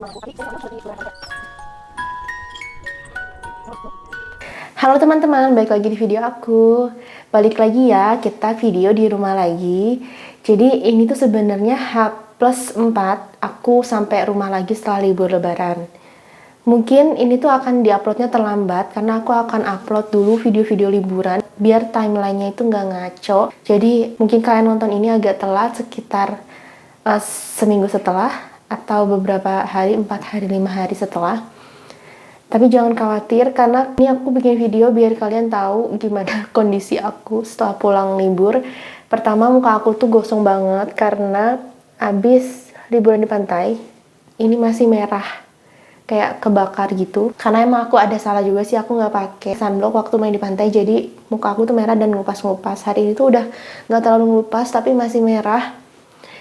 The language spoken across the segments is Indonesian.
Halo teman-teman, balik lagi di video aku. Balik lagi ya, kita video di rumah lagi. Jadi ini tuh sebenarnya H+4 aku sampai rumah lagi setelah libur lebaran. Mungkin ini tuh akan diuploadnya terlambat karena aku akan upload dulu video-video liburan biar timelinenya itu nggak ngaco. Jadi mungkin kalian nonton ini agak telat sekitar seminggu setelah atau beberapa hari, 4 hari, 5 hari setelah. Tapi jangan khawatir karena ini aku bikin video biar kalian tahu gimana kondisi aku setelah pulang libur. Pertama, muka aku tuh gosong banget karena abis liburan di pantai. Ini masih merah, kayak kebakar gitu. Karena emang aku ada salah juga sih, aku nggak pakai sunblock waktu main di pantai. Jadi muka aku tuh merah dan ngupas-ngupas. Hari ini tuh udah nggak terlalu ngupas tapi masih merah.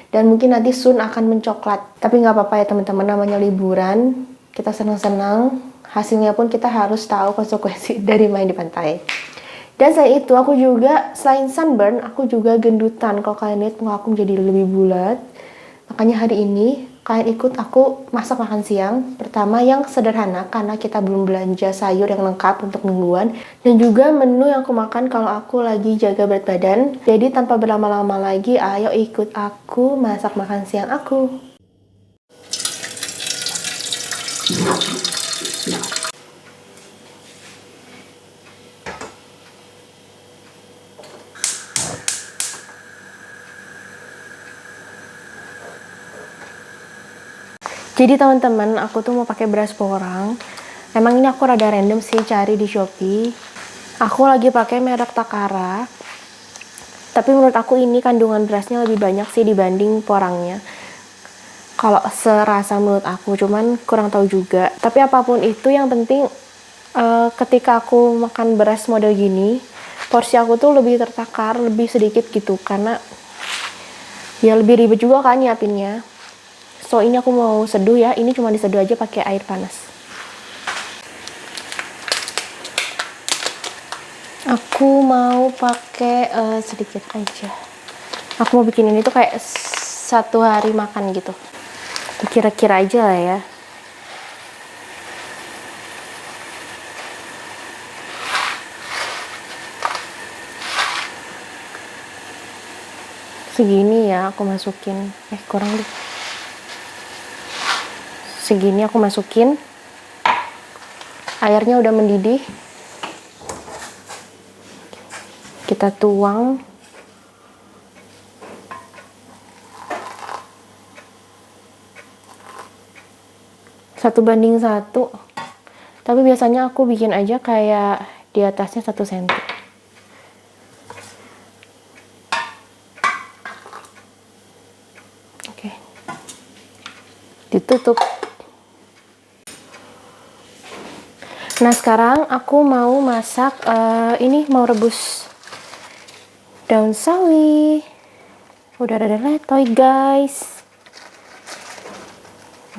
Dan mungkin nanti soon akan mencoklat. Tapi nggak apa-apa ya teman-teman, namanya liburan. Kita senang-senang. Hasilnya pun kita harus tahu konsekuensi dari main di pantai. Dan selain itu aku juga, selain sunburn, aku juga gendutan. Kalau kalian lihat muka aku jadi lebih bulat. Makanya hari ini kalian ikut aku masak makan siang. Pertama yang sederhana karena kita belum belanja sayur yang lengkap untuk mingguan. Dan juga menu yang aku makan kalau aku lagi jaga berat badan. Jadi tanpa berlama-lama lagi, ayo ikut aku masak makan siang aku. Jadi teman-teman, aku tuh mau pakai beras porang. Emang ini aku rada random sih cari di Shopee. Aku lagi pakai merek Takara. Tapi menurut aku ini kandungan berasnya lebih banyak sih dibanding porangnya. Kalau serasa menurut aku, cuman kurang tahu juga. Tapi apapun itu yang penting ketika aku makan beras model gini, porsi aku tuh lebih tertakar, lebih sedikit gitu. Karena ya lebih ribet juga kan nyiapinnya. So ini aku mau seduh ya, ini cuma diseduh aja pakai air panas. Aku mau pakai sedikit aja. Aku mau bikin ini tuh kayak 1 hari makan gitu. Kira-kira aja lah ya. Segini ya aku masukin. Kurang deh. Segini aku masukin. Airnya udah mendidih. Kita tuang. Satu banding 1. Tapi biasanya aku bikin aja kayak di atasnya 1 cm. Oke. Ditutup. Nah sekarang aku mau masak, ini mau rebus daun sawi. Udah rada letoy guys.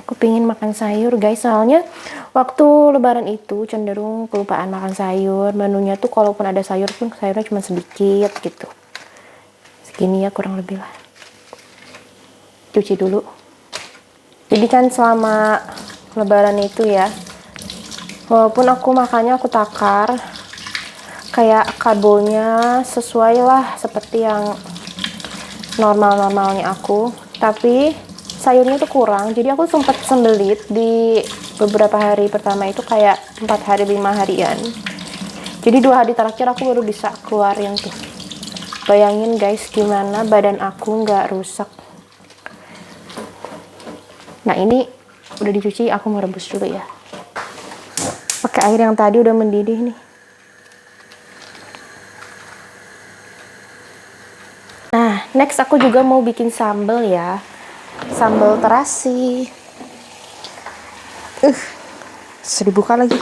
Aku pingin makan sayur guys, soalnya waktu lebaran itu cenderung kelupaan makan sayur. Menunya tuh kalaupun ada sayur pun sayurnya cuma sedikit gitu. Segini ya kurang lebih lah. Cuci dulu. Jadi kan selama lebaran itu ya, walaupun aku makannya aku takar, kayak karbonya sesuai lah seperti yang normal-normalnya aku, tapi sayurnya tuh kurang. Jadi aku sempat sembelit di beberapa hari pertama itu kayak 4 hari 5 harian. Jadi 2 hari terakhir aku baru bisa keluarin tuh. Bayangin guys gimana badan aku nggak rusak. Nah ini udah dicuci, aku mau rebus dulu ya. Pakai air yang tadi udah mendidih nih. Nah, next aku juga mau bikin sambal ya. Sambal terasi. Bisa dibuka lagi.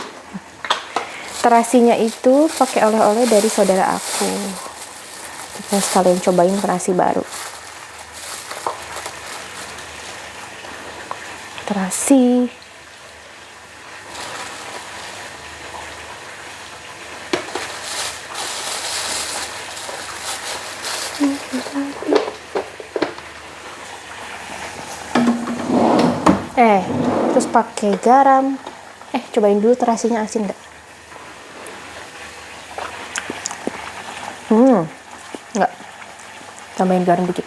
Terasinya itu pakai oleh-oleh dari saudara aku. Kita sekalian cobain terasi baru. Terasi. Terus pakai garam. Cobain dulu terasinya asin nggak? Nggak. Tambahin garam dikit.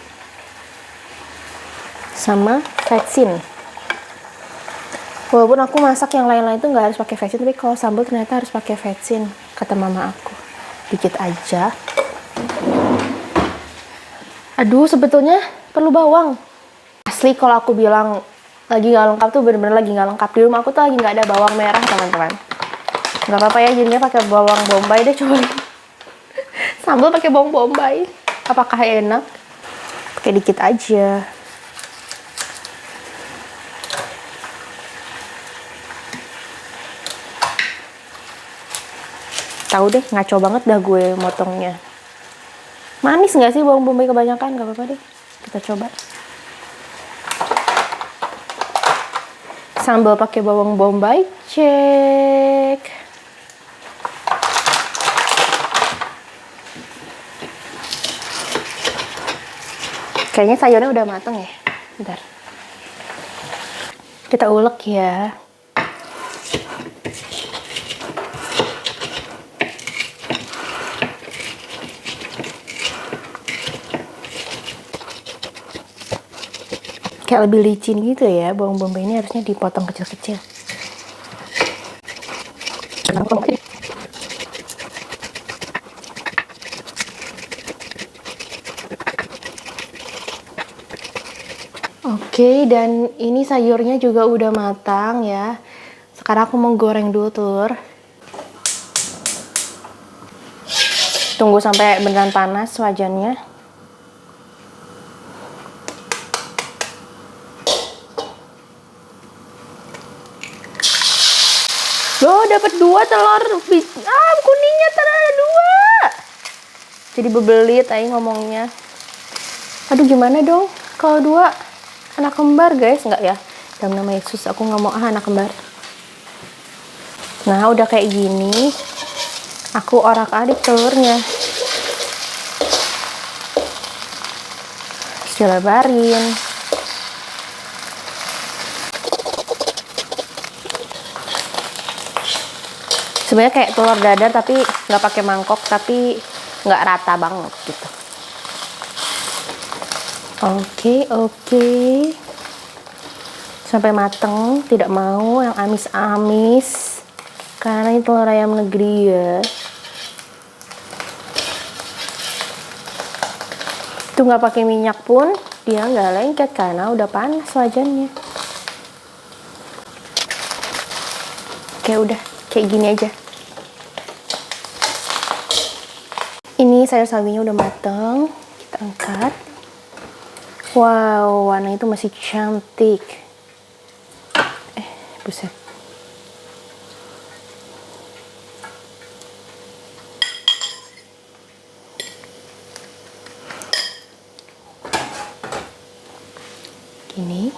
Sama vetsin. Walaupun aku masak yang lain-lain itu nggak harus pakai vetsin, tapi kalau sambal ternyata harus pakai vetsin, kata mama aku. Dikit aja. Aduh, sebetulnya perlu bawang. Asli kalau aku bilang lagi nggak lengkap tuh bener-bener lagi nggak lengkap. Di rumah aku tuh lagi nggak ada bawang merah, teman-teman. Nggak apa-apa ya, jadinya pakai bawang bombay deh, coba. Sambal pakai bawang bombay. Apakah enak? Pakai dikit aja. Tahu deh, ngaco banget dah gue motongnya. Manis nggak sih bawang bombay kebanyakan? Gak apa-apa deh, kita coba. Sambal pakai bawang bombay, cek. Kayaknya sayurnya udah mateng ya. Bentar. Kita ulek ya. Kayak lebih licin gitu ya, bawang bombay ini harusnya dipotong kecil-kecil. Oke, dan ini sayurnya juga udah matang ya. Sekarang aku mau goreng dulu telur. Tunggu sampai beneran panas wajannya. Loh, dapat 2 telur. Kuningnya ternyata 2. Jadi bebelit aja ngomongnya. Aduh, gimana dong kalau 2 anak kembar, guys? Enggak ya, dalam nama Yesus aku nggak mau anak kembar. Nah, udah kayak gini, aku orak-arik telurnya. Dilebarin. Sebenarnya kayak telur dadar tapi nggak pakai mangkok, tapi nggak rata banget gitu. Oke. Sampai mateng, tidak mau yang amis-amis. Karena ini telur ayam negeri ya. Itu nggak pakai minyak pun dia nggak lengket karena udah panas wajannya. Oke, udah kayak gini aja. Ini sayur sawinya udah mateng, kita angkat. Wow, warna itu masih cantik. Buset. Gini.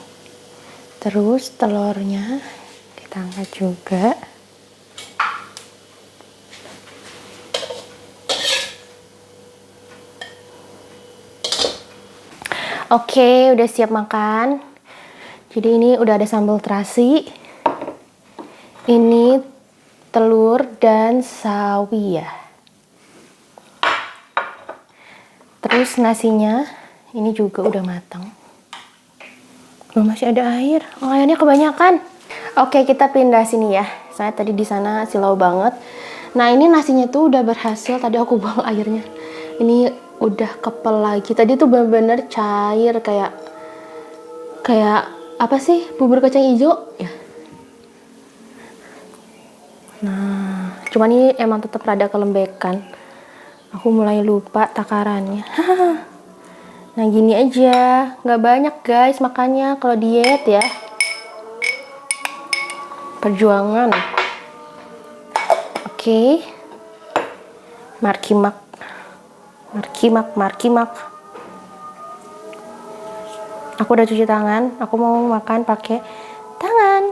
Terus telurnya kita angkat juga. Oke, udah siap makan. Jadi ini udah ada sambal terasi. Ini telur dan sawi ya. Terus nasinya ini juga udah matang. Belum, masih ada air. Oh, airnya kebanyakan. Oke, kita pindah sini ya. Saya tadi di sana silau banget. Nah, ini nasinya tuh udah berhasil. Tadi aku buang airnya. Ini udah kepel lagi. Tadi tuh bener-bener cair kayak apa sih, bubur kacang hijau ya. Nah, cuman ini emang tetap rada kelembekan. Aku mulai lupa takarannya. Nah, gini aja, nggak banyak guys makannya kalau diet ya. Perjuangan. Oke. Markimak. Aku udah cuci tangan, aku mau makan pakai tangan.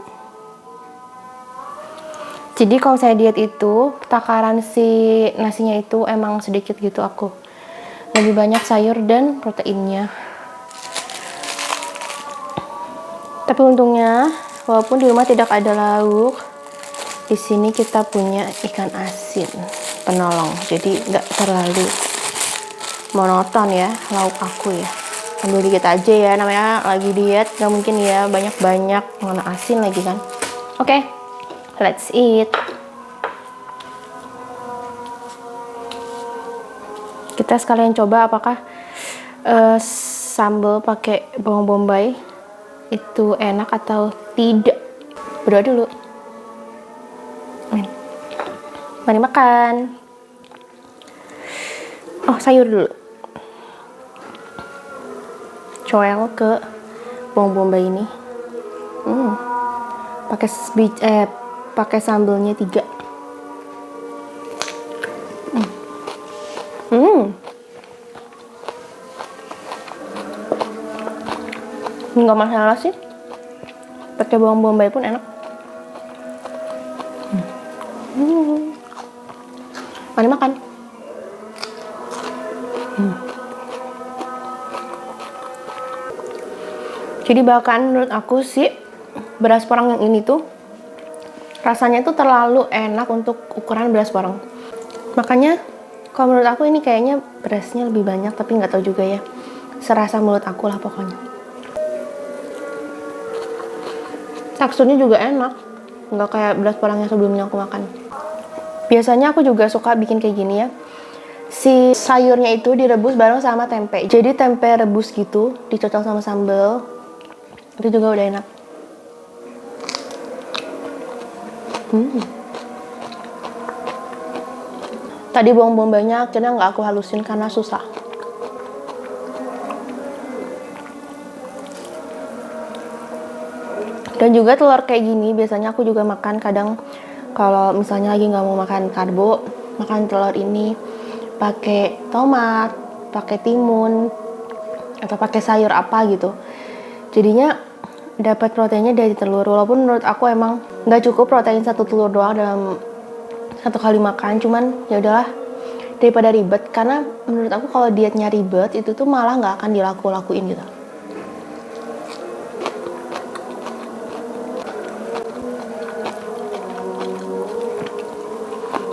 Jadi kalau saya diet itu, takaran si nasinya itu emang sedikit gitu aku. Lebih banyak sayur dan proteinnya. Tapi untungnya Walaupun di rumah tidak ada lauk, di sini kita punya ikan asin penolong. Jadi nggak terlalu monoton ya lauk aku ya. Ambil dikit aja ya, namanya lagi diet, nggak mungkin ya banyak-banyak, mana asin lagi kan. Oke, let's eat. Kita sekalian coba apakah sambal pakai bawang bombay itu enak atau tidak. Berdoa dulu. Mari makan. Oh, sayur dulu. Coel ke bawang bombay ini. Pakai sambalnya 3. Nggak masalah sih. Pakai bawang bombay pun enak. Mari makan. Jadi bahkan menurut aku sih beras porang yang ini tuh rasanya tuh terlalu enak untuk ukuran beras porang. Makanya kalau menurut aku ini kayaknya berasnya lebih banyak, tapi nggak tahu juga ya. Serasa mulut aku lah pokoknya. Teksturnya juga enak, nggak kayak beras porang yang sebelumnya aku makan. Biasanya aku juga suka bikin kayak gini ya. Si sayurnya itu direbus bareng sama tempe. Jadi tempe rebus gitu, dicocol sama sambal. Itu juga udah enak. Tadi bawang bombaynya akhirnya nggak aku halusin karena susah. Dan juga telur kayak gini biasanya aku juga makan kadang kalau misalnya lagi nggak mau makan karbo, makan telur ini pakai tomat, pakai timun, atau pakai sayur apa gitu. Jadinya dapat proteinnya dari telur. Walaupun menurut aku emang nggak cukup protein 1 telur doang dalam 1 kali makan. Cuman ya udahlah daripada ribet. Karena menurut aku kalau dietnya ribet itu tuh malah nggak akan dilakuin gitu.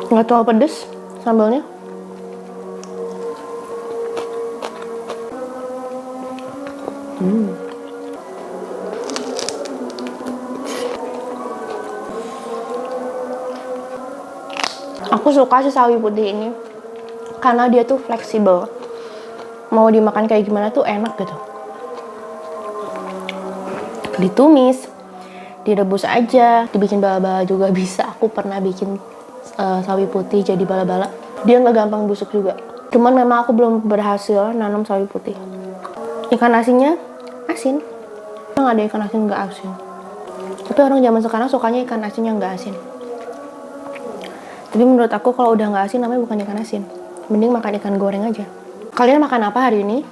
Nggak terlalu pedes sambalnya. Aku suka si sawi putih ini karena dia tuh fleksibel. Mau dimakan kayak gimana tuh enak gitu. Ditumis, direbus aja, dibikin bala-bala juga bisa. Aku pernah bikin sawi putih jadi bala-bala. Dia nggak gampang busuk juga. Cuman memang aku belum berhasil nanam sawi putih. Ikan asinnya asin. Emang ada ikan asin nggak asin. Tapi orang zaman sekarang sukanya ikan asinnya nggak asin. Tapi menurut aku kalau udah nggak asin namanya bukan ikan asin. Mending makan ikan goreng aja. Kalian makan apa hari ini?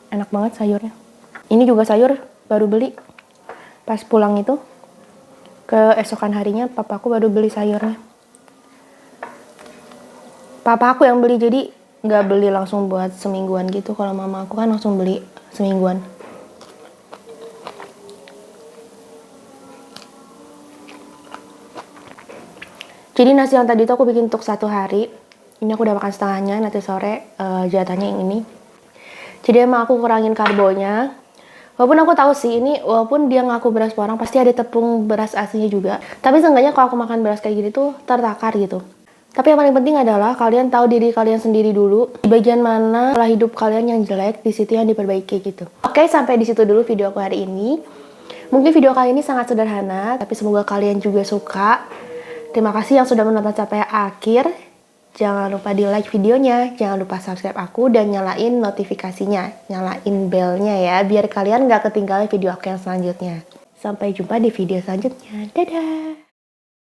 Enak banget sayurnya. Ini juga sayur baru beli. Pas pulang itu, keesokan harinya papaku baru beli sayurnya. Papa aku yang beli, jadi nggak beli langsung buat semingguan gitu. Kalau mama aku kan langsung beli semingguan. Jadi nasi yang tadi itu aku bikin untuk 1 hari. Ini aku udah makan setengahnya, nanti sore jatahnya yang ini. Jadi emang aku kurangin karbonya. Walaupun aku tahu sih ini, walaupun dia ngaku beras porang, pasti ada tepung beras aslinya juga. Tapi seenggaknya kalau aku makan beras kayak gini tuh tertakar gitu. Tapi yang paling penting adalah kalian tahu diri kalian sendiri dulu. Di bagian mana pola hidup kalian yang jelek, di situ yang diperbaiki gitu. Oke, sampai di situ dulu video aku hari ini. Mungkin video kali ini sangat sederhana, tapi semoga kalian juga suka. Terima kasih yang sudah menonton sampai akhir. Jangan lupa di like videonya, jangan lupa subscribe aku dan nyalain notifikasinya, nyalain belnya ya, biar kalian gak ketinggalan video aku yang selanjutnya. Sampai jumpa di video selanjutnya, dadah!